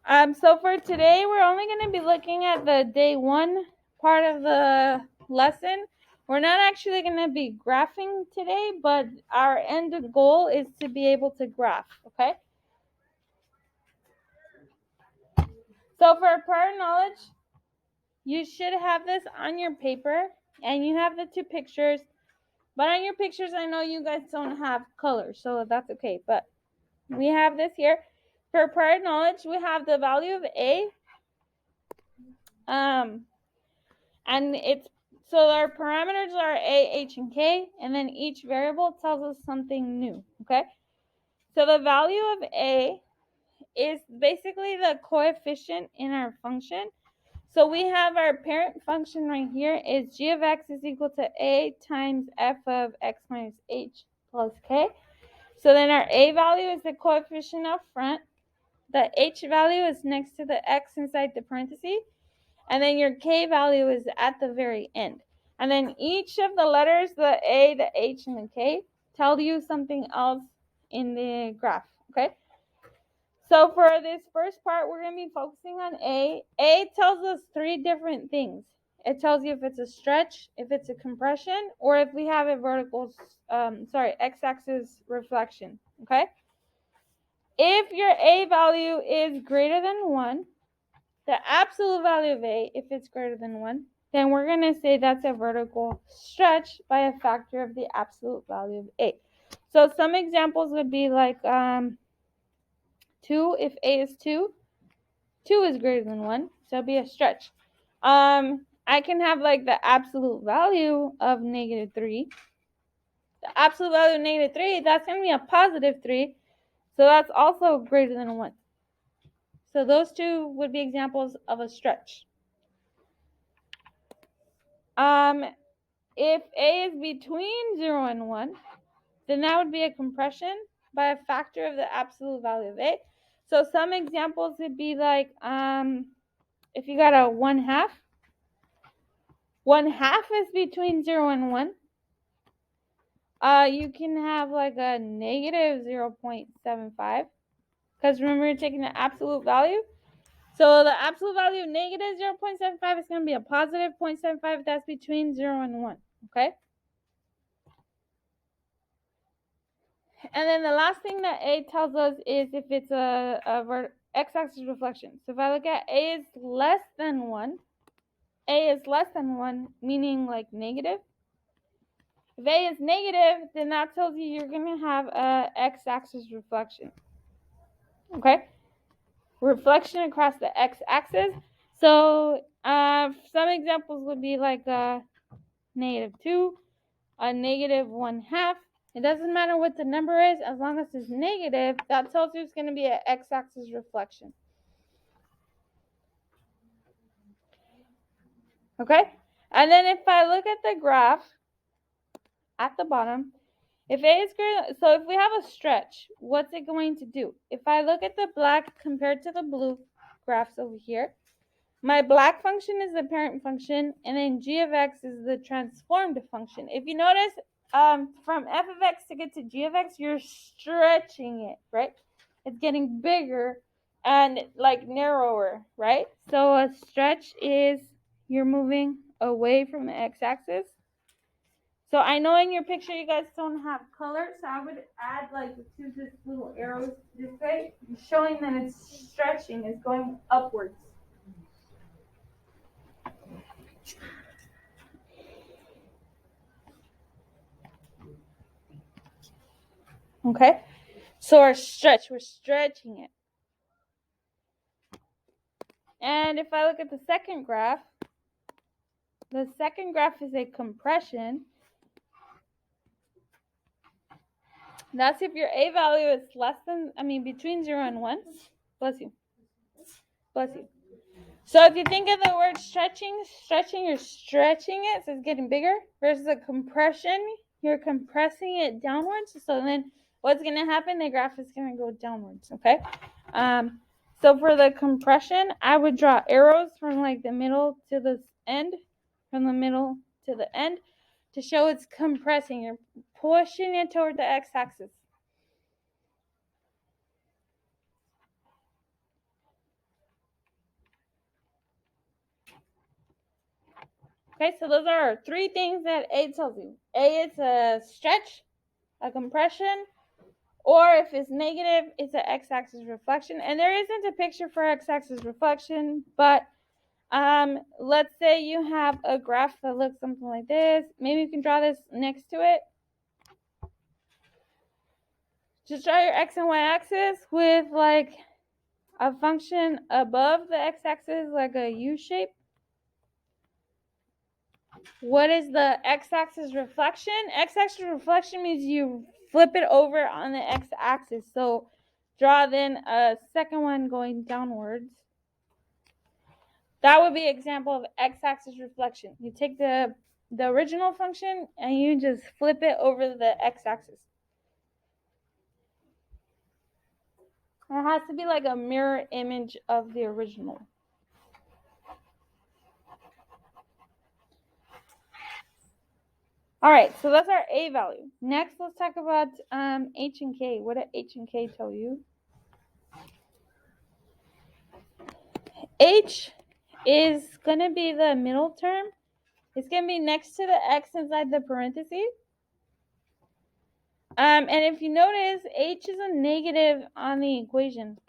So for today, we're only going to be looking at the day 1 part of the lesson. We're not actually going to be graphing today, but our end goal is to be able to graph, okay? So for prior knowledge, you should have this on your paper, and you have the 2 pictures. But on your pictures, I know you guys don't have colors, so that's okay. But we have this here. For prior knowledge, we have the value of A. And so our parameters are A, H, and K, and then each variable tells us something new, okay? So the value of A is basically the coefficient in our function. So we have our parent function right here is g of x is equal to A times f of x minus h plus k. So then our A value is the coefficient up front. The h value is next to the x inside the parentheses. And then your K value is at the very end. And then each of the letters, the A, the H, and the K, tell you something else in the graph, okay? So for this first part, we're going to be focusing on A. A tells us 3 different things. It tells you if it's a stretch, if it's a compression, or if we have a vertical, x-axis reflection, okay? If your A value is greater than 1, the absolute value of A, if it's greater than 1, then we're going to say that's a vertical stretch by a factor of the absolute value of A. So some examples would be like 2, if A is 2, 2 is greater than 1, so it'll be a stretch. I can have like the absolute value of negative 3. The absolute value of negative 3, that's going to be a positive 3, so that's also greater than 1. So those 2 would be examples of a stretch. If A is between 0 and 1, then that would be a compression by a factor of the absolute value of A. So some examples would be like, if you got a 1/2, 1/2 is between 0 and 1. You can have like a negative 0.75, because remember, you're taking the absolute value. So the absolute value of negative 0.75 is going to be a positive 0.75. That's between 0 and 1, okay? And then the last thing that A tells us is if it's a x-axis reflection. So if I look at A is less than 1, A is less than 1, meaning like negative. If A is negative, then that tells you you're going to have a x-axis reflection. Okay? Reflection across the x-axis. So some examples would be like a -2, a negative 1/2. It doesn't matter what the number is, as long as it's negative, that tells you it's going to be an x-axis reflection. Okay? And then if I look at the graph at the bottom, if A is greater, so if we have a stretch, what's it going to do? If I look at the black compared to the blue graphs over here, my black function is the parent function, and then g of x is the transformed function. If you notice, from f of x to get to g of x, you're stretching it, right? It's getting bigger and like narrower, right? So a stretch is you're moving away from the x-axis. So I know in your picture you guys don't have color, so I would add like 2 just little arrows this way, showing that it's stretching, it's going upwards. Okay, so our stretch, we're stretching it. And if I look at the second graph is a compression. That's if your A value is between 0 and 1. Bless you. Bless you. So if you think of the word stretching, you're stretching it, so it's getting bigger, versus a compression, you're compressing it downwards. So then what's going to happen? The graph is going to go downwards, okay? So for the compression, I would draw arrows from like the middle to the end, from the middle to the end, to show it's compressing. You're pushing it toward the x-axis. Okay, so those are 3 things that A tells you. A is a stretch, a compression, or if it's negative, it's an x-axis reflection. And there isn't a picture for x-axis reflection, but let's say you have a graph that looks something like this. Maybe you can draw this next to it. Just draw your x and y axis with like a function above the x-axis, like a U shape. What is the x-axis reflection? X-axis reflection means you flip it over on the x-axis. So draw then a second one going downwards. That would be an example of x-axis reflection. You take the original function and you just flip it over the x-axis. It has to be like a mirror image of the original. All right, so that's our A value. Next, let's talk about H and K. What do H and K tell you? H is going to be the middle term. It's going to be next to the X inside the parentheses. And if you notice, H is a negative on the equation.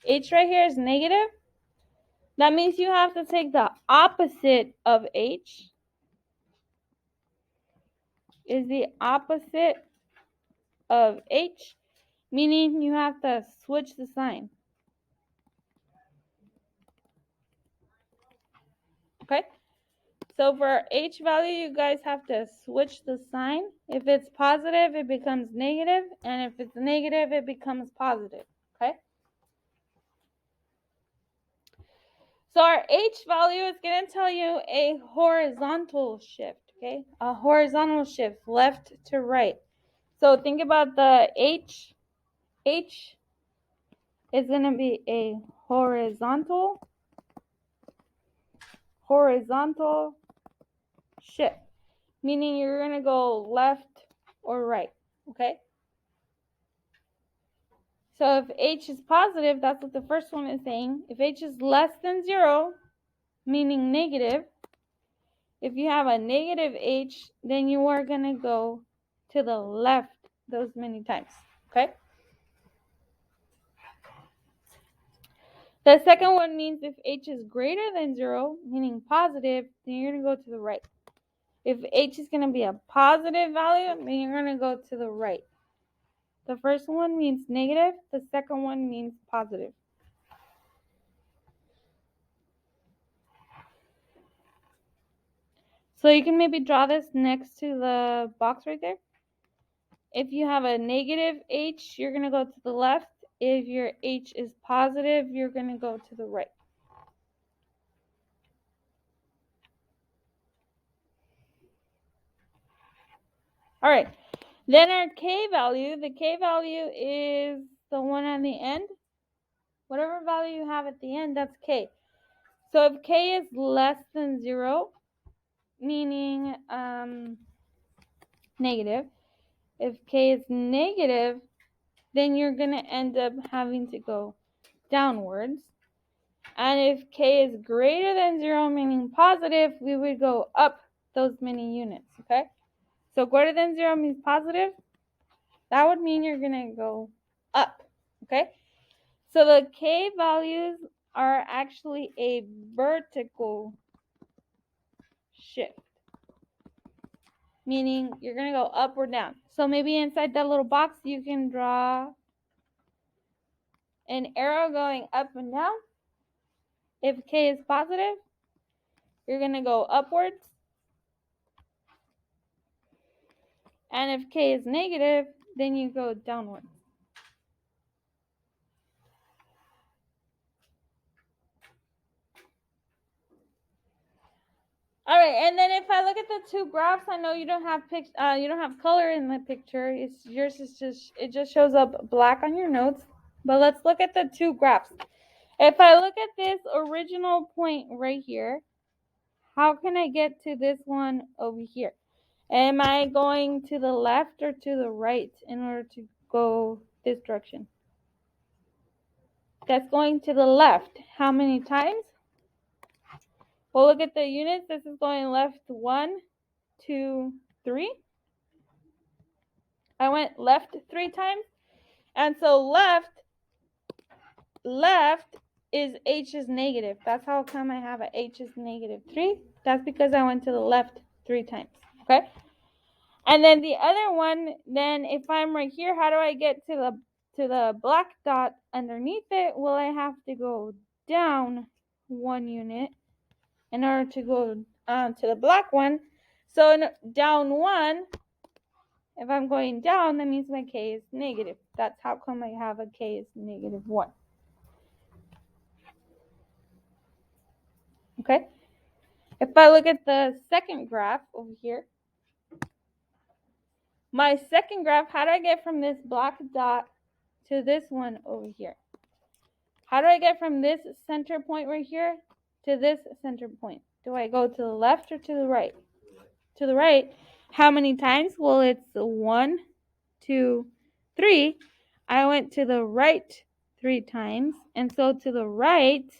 H right here is negative. That means you have to take the opposite of H. Is the opposite of H, meaning you have to switch the sign. Okay? So for H value, you guys have to switch the sign. If it's positive, it becomes negative, and if it's negative, it becomes positive. Okay? So our H value is going to tell you a horizontal shift, okay? A horizontal shift, left to right. So think about the H. H is going to be a horizontal shift, meaning you're going to go left or right, okay? So if H is positive, that's what the first one is saying. If H is less than 0, meaning negative, if you have a negative H, then you are going to go to the left those many times, okay? The second one means if H is greater than 0, meaning positive, then you're going to go to the right. If H is going to be a positive value, then you're going to go to the right. The first one means negative. The second one means positive. So you can maybe draw this next to the box right there. If you have a negative H, you're going to go to the left. If your H is positive, you're going to go to the right. All right. Then our K value, the K value is the one on the end. Whatever value you have at the end, that's K. So if K is less than 0, meaning negative, if K is negative, then you're going to end up having to go downwards. And if K is greater than 0, meaning positive, we would go up those many units, okay? So greater than 0 means positive. That would mean you're going to go up, okay? So the K values are actually a vertical shift, meaning you're going to go up or down. So maybe inside that little box, you can draw an arrow going up and down. If K is positive, you're going to go upwards. And if K is negative, then you go downwards. All right, and then if I look at the two graphs, I know you don't have color in the picture. It just shows up black on your notes. But let's look at the two graphs. If I look at this original point right here, how can I get to this one over here? Am I going to the left or to the right in order to go this direction? That's going to the left. How many times? Well, look at the units. This is going left 1, 2, 3. I went left 3 times. And so left is h is negative. That's how come I have a h is negative 3. That's because I went to the left 3 times. Okay? And then the other one, then if I'm right here, how do I get to the black dot underneath it? Well, I have to go down 1 unit in order to go to the black one. So down 1, if I'm going down, that means my k is negative. That's how come I have a k is negative 1. Okay? If I look at the second graph over here, my second graph, how do I get from this black dot to this one over here? How do I get from this center point right here to this center point? Do I go to the left or to the right? To the right. How many times? Well, it's 1, 2, 3. I went to the right 3 times, and so to the right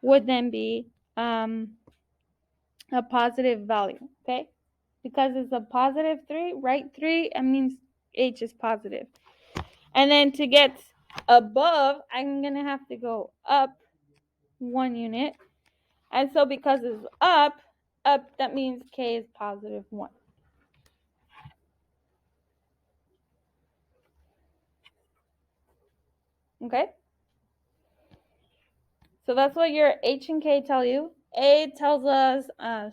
would then be a positive value, okay? Because it's a positive 3, right 3, it means h is positive. And then to get above, I'm going to have to go up 1 unit. And so because it's up, that means k is positive 1. Okay? So that's what your h and k tell you. A tells us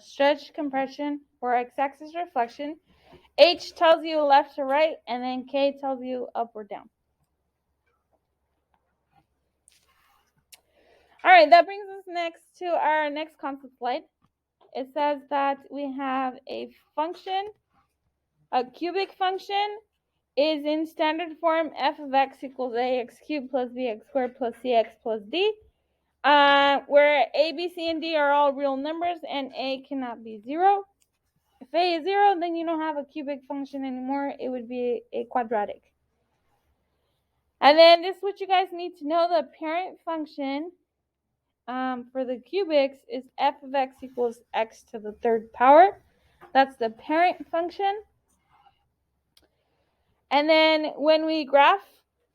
stretch, compression, or x-axis reflection. H tells you left to right, and then k tells you up or down. All right, that brings us next to our next concept slide. It says that we have a function, a cubic function is in standard form f of x equals ax cubed plus bx squared plus cx plus d, where a, b, c, and d are all real numbers and a cannot be 0. If a is 0, then you don't have a cubic function anymore. It would be a quadratic. And then this is what you guys need to know. The parent function for the cubics is f of x equals x to the 3rd power. That's the parent function. And then when we graph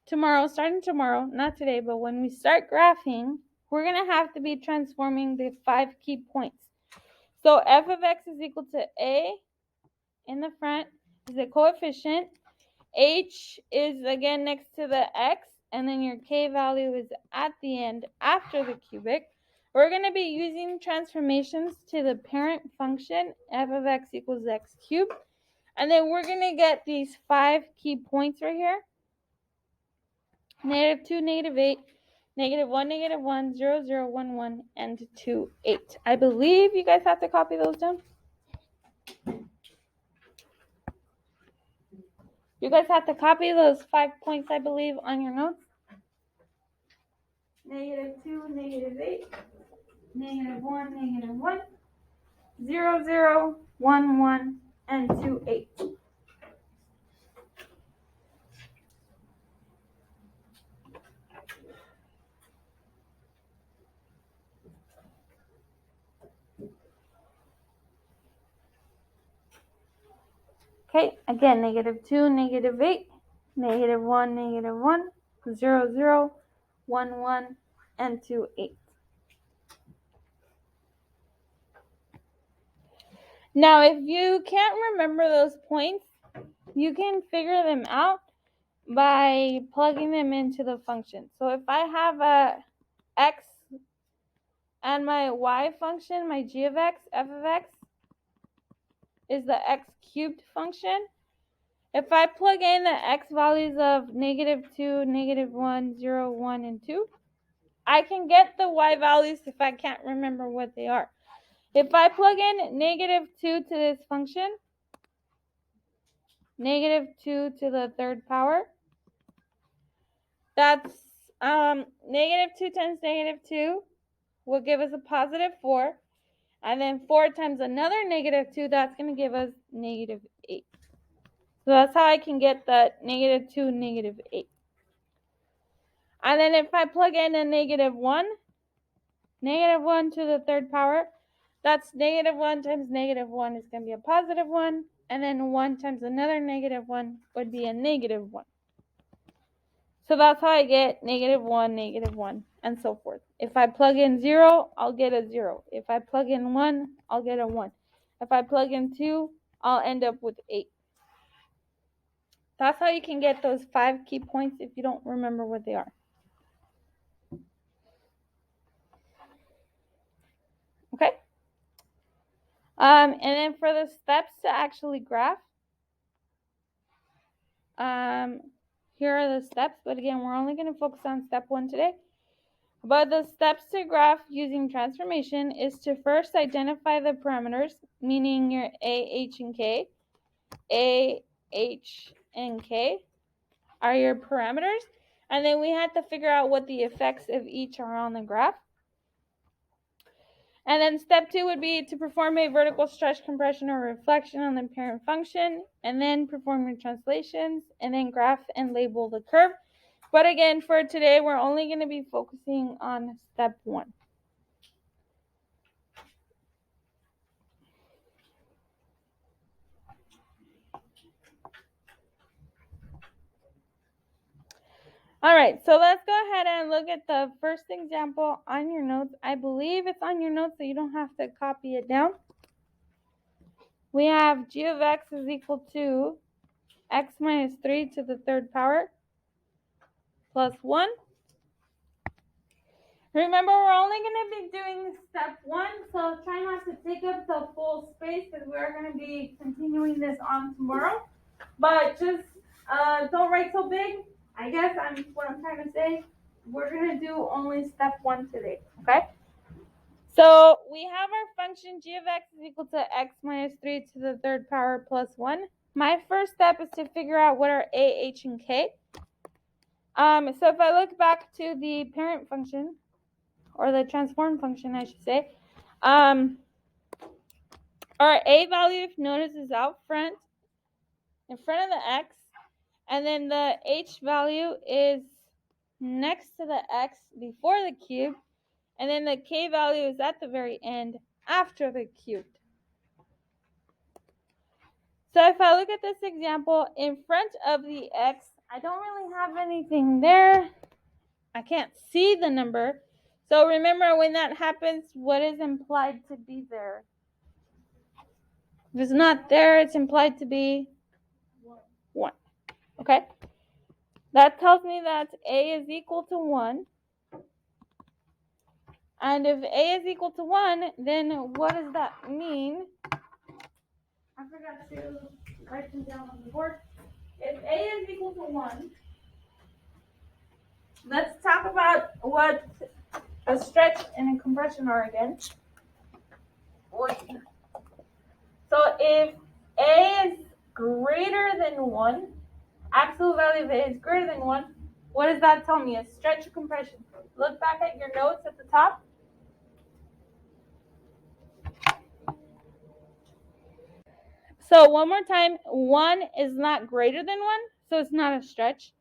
tomorrow, starting tomorrow, not today, but when we start graphing, we're going to have to be transforming the 5 key points. So f of x is equal to a in the front is a coefficient. H is again next to the x, and then your k value is at the end after the cubic. We're going to be using transformations to the parent function, f of x equals x cubed. And then we're going to get these 5 key points right here. -2, -8, -1, -1, 0, 0, 1, 1, and 2, 8. I believe you guys have to copy those down. You guys have to copy those 5 points, I believe, on your notes. -2, -8, -1, -1, 0, 0, 1, 1, and 2, 8. Okay, again, -2, -8, -1, -1, 0, 0, 1, 1, and 2, 8. Now, if you can't remember those points, you can figure them out by plugging them into the function. So if I have a x and my y function, my g of x, f of x, is the x cubed function. If I plug in the x values of -2, -1, 0, 1, and 2, I can get the y values if I can't remember what they are. If I plug in -2 to this function, -2 to the 3rd power, that's -2 times -2 will give us a +4. And then 4 times another -2, that's going to give us -8. So that's how I can get that -2, -8. And then if I plug in a -1, -1 to the 3rd power, That's -1 times -1 is going to be a +1, and then 1 times another -1 would be a -1. So that's how I get -1, -1, and so forth. If I plug in 0, I'll get a 0. If I plug in 1, I'll get a 1. If I plug in 2, I'll end up with 8. That's how you can get those 5 key points if you don't remember what they are. Okay? And then for the steps to actually graph, here are the steps, but again, we're only going to focus on step 1 today. But the steps to graph using transformation is to first identify the parameters, meaning your A, H, and K. A, H, and K are your parameters. And then we had to figure out what the effects of each are on the graph. And then step 2 would be to perform a vertical stretch, compression, or reflection on the parent function, and then perform your translations, and then graph and label the curve. But again, for today, we're only going to be focusing on step 1. All right, so let's go ahead and look at the first example on your notes. I believe it's on your notes, so you don't have to copy it down. We have g of x is equal to x minus 3 to the third power plus 1. Remember, we're only going to be doing step 1, so try not to take up the full space because we're going to be continuing this on tomorrow. But just don't write so big. I guess what I'm trying to say. We're going to do only step 1 today, okay? So we have our function g of x is equal to x minus 3 to the third power plus 1. My first step is to figure out what are a, h, and k. So if I look back to the parent function, or the transform function, I should say, our a value, if you notice, is out front, in front of the x, and then the h value is next to the x before the cube, and then the k value is at the very end after the cubed. So if I look at this example, in front of the x, I don't really have anything there. I can't see the number. So remember, when that happens, what is implied to be there? If it's not there, it's implied to be 1. Okay? That tells me that a is equal to 1. And if a is equal to 1, then what does that mean? I forgot to write them down on the board. If a is equal to 1, let's talk about what a stretch and a compression are again. So if a is greater than 1, absolute value of a is greater than 1, what does that tell me? A stretch or compression? Look back at your notes at the top. So one more time, 1 is not greater than 1, so it's not a stretch.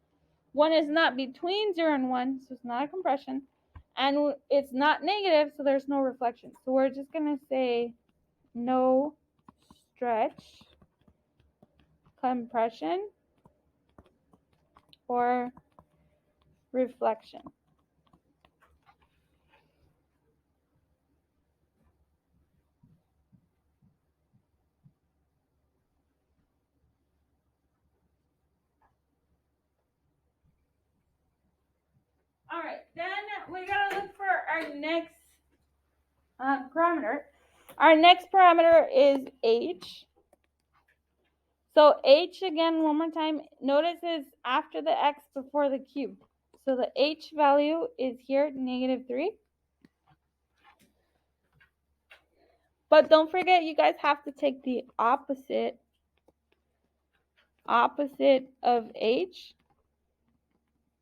1 is not between 0 and 1, so it's not a compression. And it's not negative, so there's no reflection. So we're just going to say no stretch, compression, or reflection. All right, then we gotta look for our next parameter. Our next parameter is h. So h, again, one more time, notice is after the x before the cube. So the h value is here, -3. But don't forget, you guys have to take the opposite of h,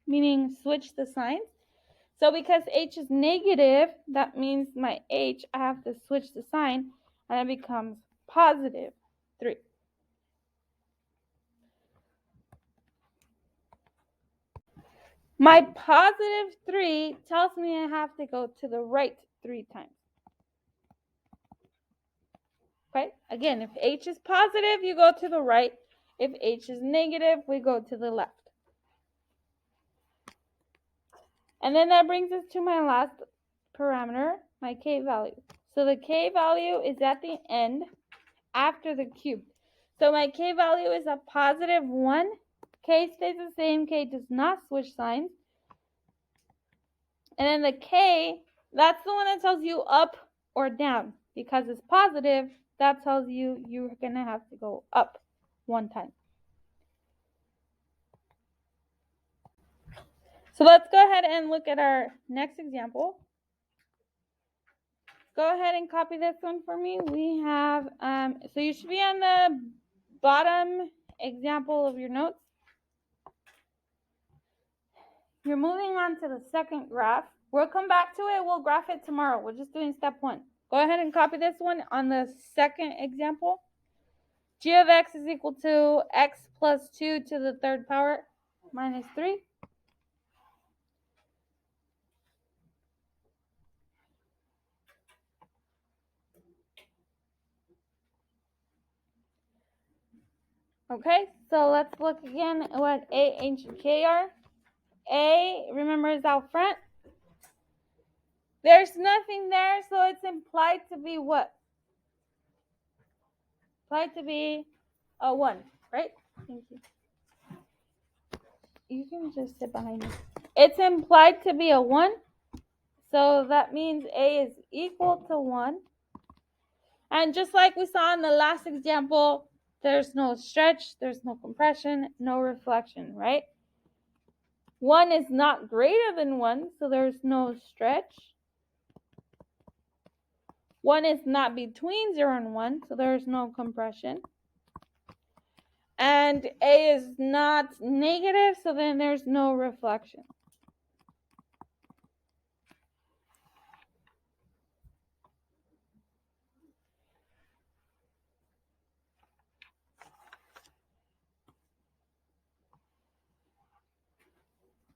meaning switch the signs. So because h is negative, that means my h, I have to switch the sign, and it becomes +3. My +3 tells me I have to go to the right 3 times. Okay, again, if H is positive, you go to the right. If H is negative, we go to the left. And then that brings us to my last parameter, my K value. So the K value is at the end after the cube. So my K value is a positive 1. K stays the same. K does not switch signs. And then the K, that's the one that tells you up or down. Because it's positive, that tells you you're going to have to go up 1 time. So let's go ahead and look at our next example. Go ahead and copy this one for me. We have, so you should be on the bottom example of your notes. You're moving on to the second graph. We'll come back to it. We'll graph it tomorrow. We're just doing step 1. Go ahead and copy this one on the second example. G of x is equal to x plus 2 to the third power minus 3. Okay, so let's look again at what A, H, and K are. A, remember, is out front. There's nothing there, so it's implied to be what? Implied to be a 1, right? Thank you. You can just sit behind me. It's implied to be a 1, so that means A is equal to 1. And just like we saw in the last example, there's no stretch, there's no compression, no reflection, right? 1 is not greater than 1, so there's no stretch. 1 is not between 0 and 1, so there's no compression. And A is not negative, so then there's no reflection.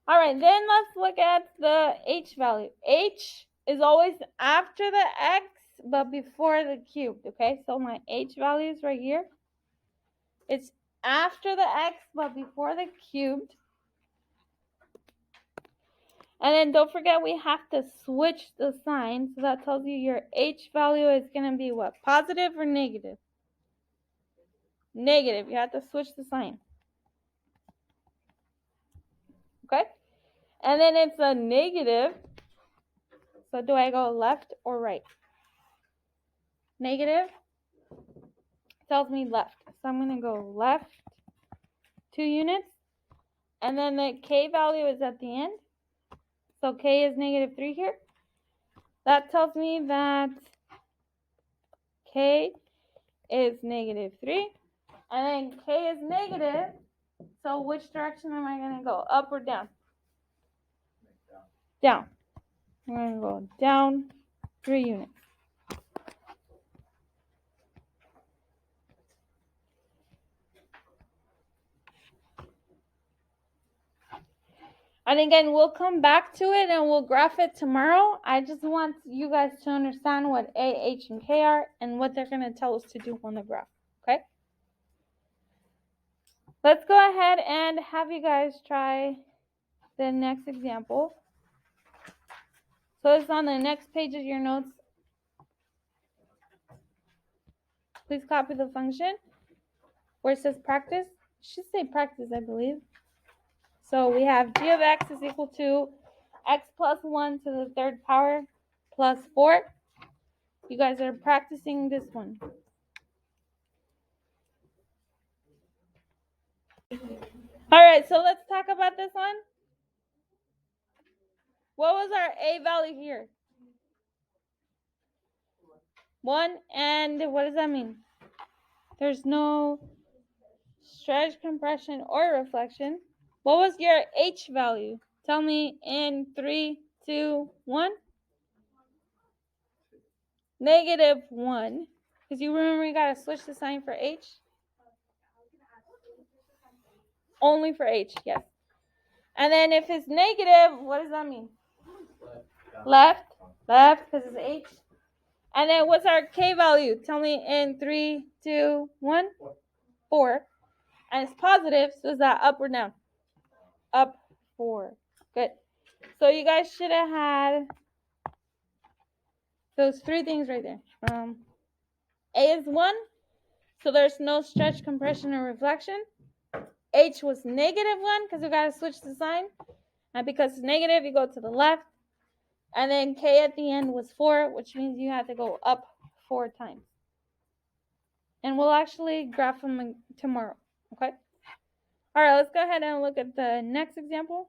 All right, then let's look at the H value. H is always after the X, but before the cubed, okay? So my H value is right here. It's after the X, but before the cubed. And then don't forget we have to switch the sign. So that tells you your H value is going to be what? Positive or negative? Negative. You have to switch the sign. Okay? And then it's a negative. So do I go left or right? Negative tells me left. So I'm going to go left 2 units. And then the K value is at the end. So K is negative 3 here. That tells me that K is negative 3. And then K is negative. So which direction am I going to go? Up or down? Down. I'm going to go down 3 units. And again, we'll come back to it and we'll graph it tomorrow. I just want you guys to understand what A, H, and K are and what they're going to tell us to do on the graph. Okay? Let's go ahead and have you guys try the next example. So it's on the next page of your notes. Please copy the function where it says practice. It should say practice, I believe. So we have g of x is equal to x plus 1 to the third power plus 4. You guys are practicing this one. All right, so let's talk about this one. What was our A value here? 1, and what does that mean? There's no stretch, compression, or reflection. What was your H value? Tell me in 3, 2, 1. Negative 1. Because you remember you got to switch the sign for H? Only for H, yes. And then if it's negative, what does that mean? Left, because it's H. And then what's our K value? Tell me in 3, 2, 1. 4. And it's positive, so is that up or down? Up 4. Good. So you guys should have had those 3 things right there. A is 1, so there's no stretch, compression, or reflection. H was negative 1 because we got to switch the sign. And because it's negative, you go to the left. And then K at the end was 4, which means you have to go up 4 times. And we'll actually graph them tomorrow, okay? All right, let's go ahead and look at the next example.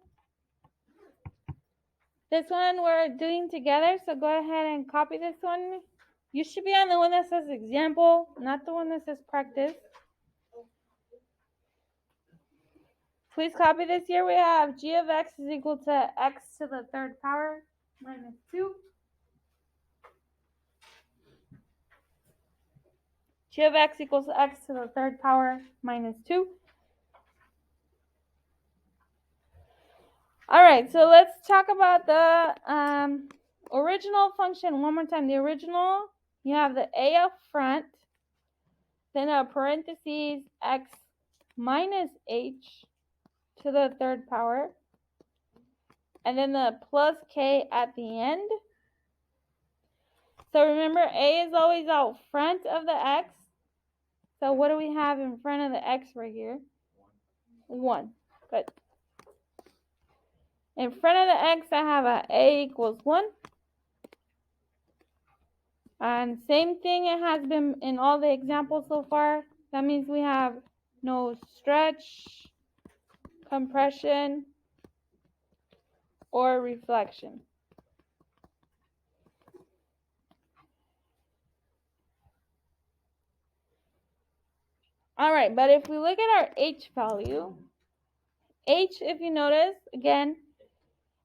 This one we're doing together, so go ahead and copy this one. You should be on the one that says example, not the one that says practice. Please copy this. Here we have g of x is equal to x to the 3rd power minus 2. G of x equals x to the 3rd power minus 2. All right, so let's talk about the original function one more time. The original, you have the a up front, then a parentheses x minus h to the 3rd power, and then the plus k at the end. So remember, a is always out front of the x. So what do we have in front of the x right here? 1. Good. In front of the x, I have a equals 1. And same thing it has been in all the examples so far. That means we have no stretch, compression, or reflection. All right, but if we look at our h value, h, if you notice, again,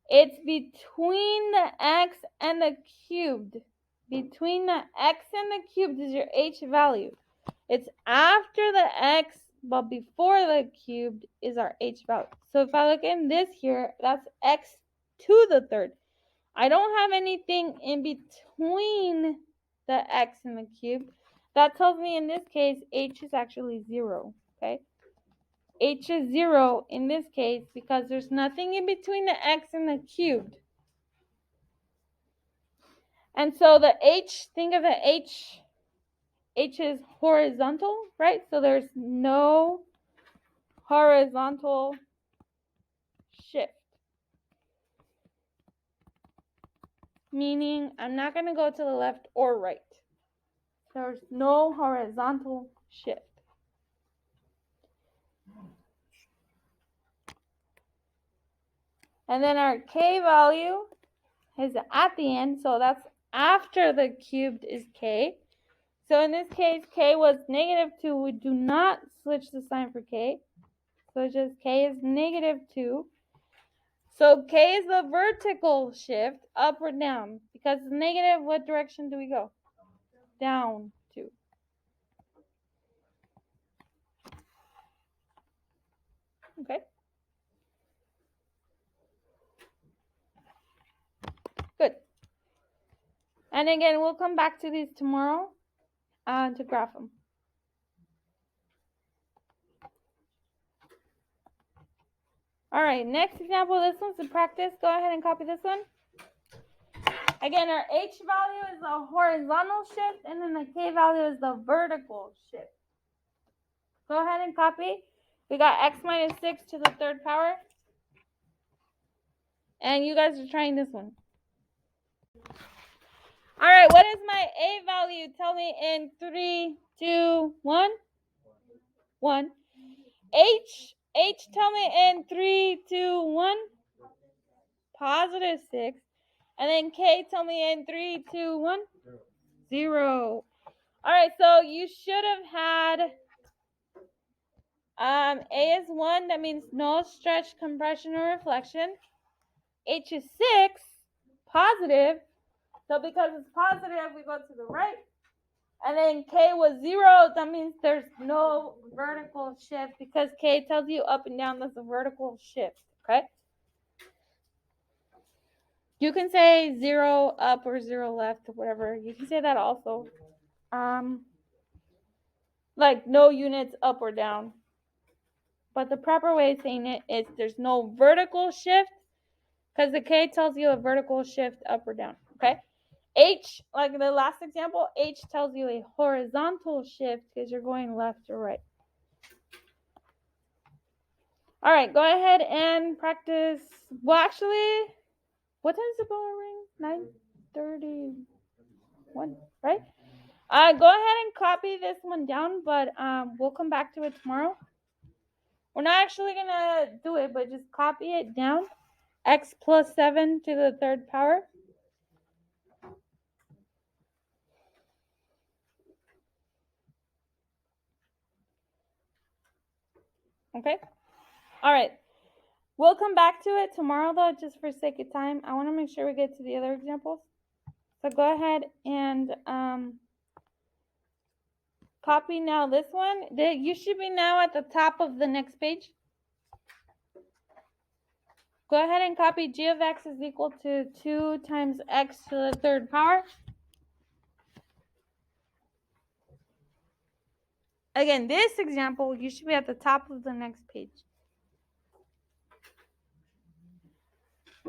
it's between the x and the cubed. Between the x and the cubed is your h value. It's after the x, but before the cubed is our h value. So if I look in this here, that's x to the 3rd. I don't have anything in between the x and the cube. That tells me in this case, h is actually 0, okay? H is 0 in this case because there's nothing in between the x and the cubed. And so the h, think of the h is horizontal, right? So there's no horizontal shift. Meaning I'm not going to go to the left or right. There's no horizontal shift. And then our k value is at the end, so that's after the cubed is k. So in this case, k was negative 2. We do not switch the sign for k. So it's just k is negative 2. So k is the vertical shift, up or down. Because it's negative, what direction do we go? Down 2. Okay. Good. And again, we'll come back to these tomorrow to graph them. All right, next example, this one's a practice. Go ahead and copy this one. Again, our h value is the horizontal shift, and then the k value is the vertical shift. Go ahead and copy. We got x minus 6 to the 3rd power. And you guys are trying this one. All right, what is my a value? Tell me in 3, 2, 1. 1. H, tell me in 3, 2, 1. Positive 6. And then k, tell me in 3, 2, 1. 0. All right, so you should have had a is 1. That means no stretch, compression, or reflection. H is 6, positive. So because it's positive, we go to the right. And then k was 0. That means there's no vertical shift because k tells you up and down. That's a vertical shift, okay? You can say 0 up or 0 left or whatever. You can say that also. Like no units up or down. But the proper way of saying it is there's no vertical shift because the K tells you a vertical shift up or down. Okay? H, like the last example, H tells you a horizontal shift because you're going left or right. All right, go ahead and practice. Well, actually, what time is the bell ring? 9:31, right? Go ahead and copy this one down, but we'll come back to it tomorrow. We're not actually going to do it, but just copy it down. X plus 7 to the third power. Okay? All right. We'll come back to it tomorrow, though, just for sake of time. I want to make sure we get to the other examples. So go ahead and copy now this one. You should be now at the top of the next page. Go ahead and copy g of x is equal to 2 times x to the third power. Again, this example, you should be at the top of the next page.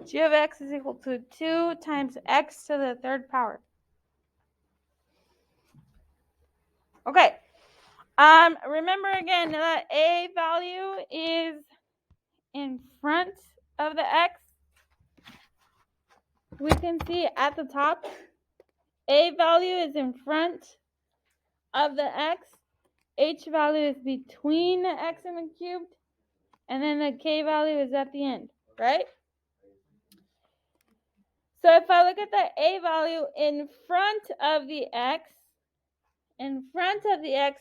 G of x is equal to 2 times x to the third power. Okay. Remember again that a value is in front of the x. We can see at the top, a value is in front of the x. H value is between the x and the cubed. And then the k value is at the end, right? So if I look at the a value in front of the x,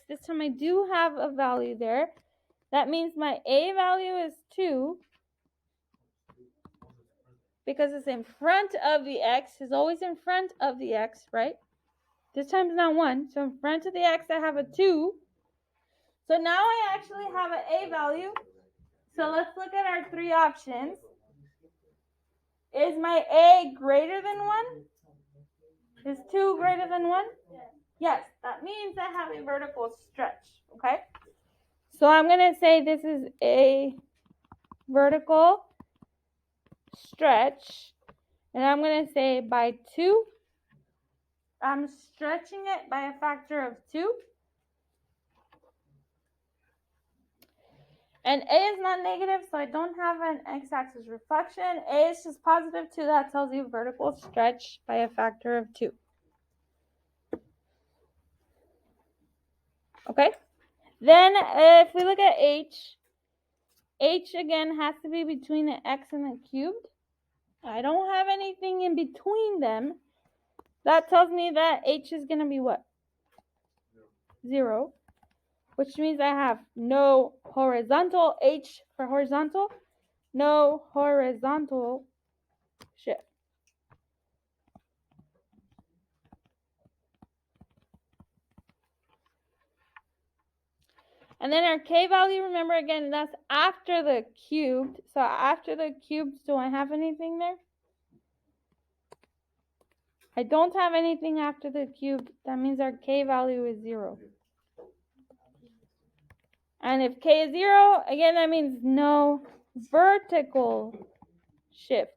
this time I do have a value there. That means my a value is 2 because it's in front of the x. It's always in front of the x, right? This time it's not 1. So in front of the x, I have a 2. So now I actually have an a value. So let's look at our 3 options. Is my a greater than 1? Is 2 greater than 1? Yes, that means I have a vertical stretch, okay? So I'm going to say this is a vertical stretch, and I'm going to say by 2. I'm stretching it by a factor of 2. And a is not negative, so I don't have an x-axis reflection. A is just positive 2. That tells you vertical stretch by a factor of 2. Okay? Then if we look at H again has to be between the x and the cubed. I don't have anything in between them. That tells me that H is going to be what? 0. Which means I have no horizontal, H for horizontal, no horizontal shift. And then our k value, remember again, that's after the cubed. So after the cubed, do I have anything there? I don't have anything after the cubed. That means our k value is 0. And if k is 0, again, that means no vertical shift.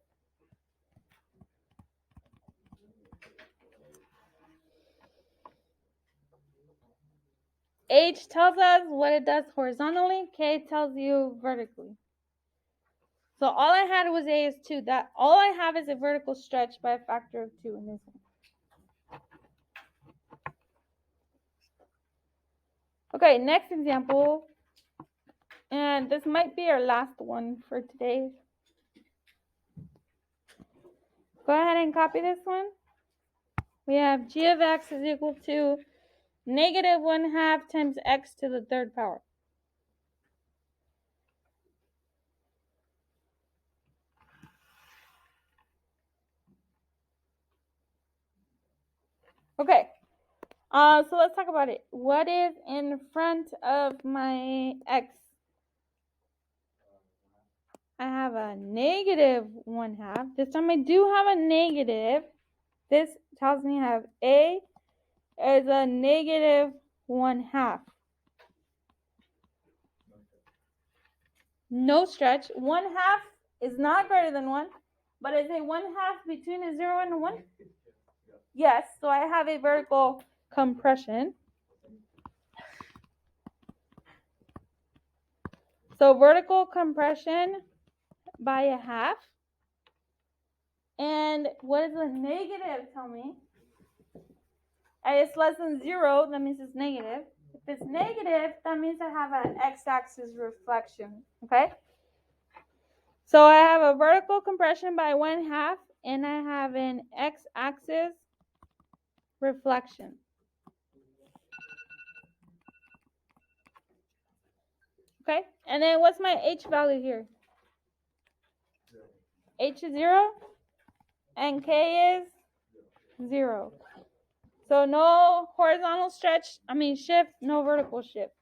H tells us what it does horizontally. K tells you vertically. So all I had was A is 2. That all I have is a vertical stretch by a factor of 2 in this one. Okay, next example. And this might be our last one for today. Go ahead and copy this one. We have g of x is equal to negative 1/2 times x to the third power. Okay, so let's talk about it. What is in front of my x? I have a negative 1/2. This time I do have a negative. This tells me I have A is a negative 1/2. No stretch. 1/2 is not greater than 1, but is a 1/2 between a 0 and a 1? Yes, so I have a vertical compression. So vertical compression by a half. And what does the negative tell me? It's less than 0, that means it's negative. If it's negative, that means I have an x-axis reflection, okay? So I have a vertical compression by 1/2, and I have an x-axis reflection. Okay, and then what's my H value here? H is 0, and K is 0. So no horizontal shift, no vertical shift.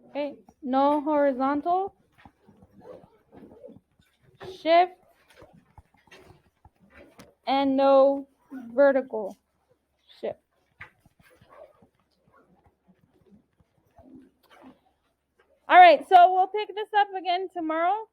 Okay, no horizontal shift and no vertical shift. All right, so we'll pick this up again tomorrow.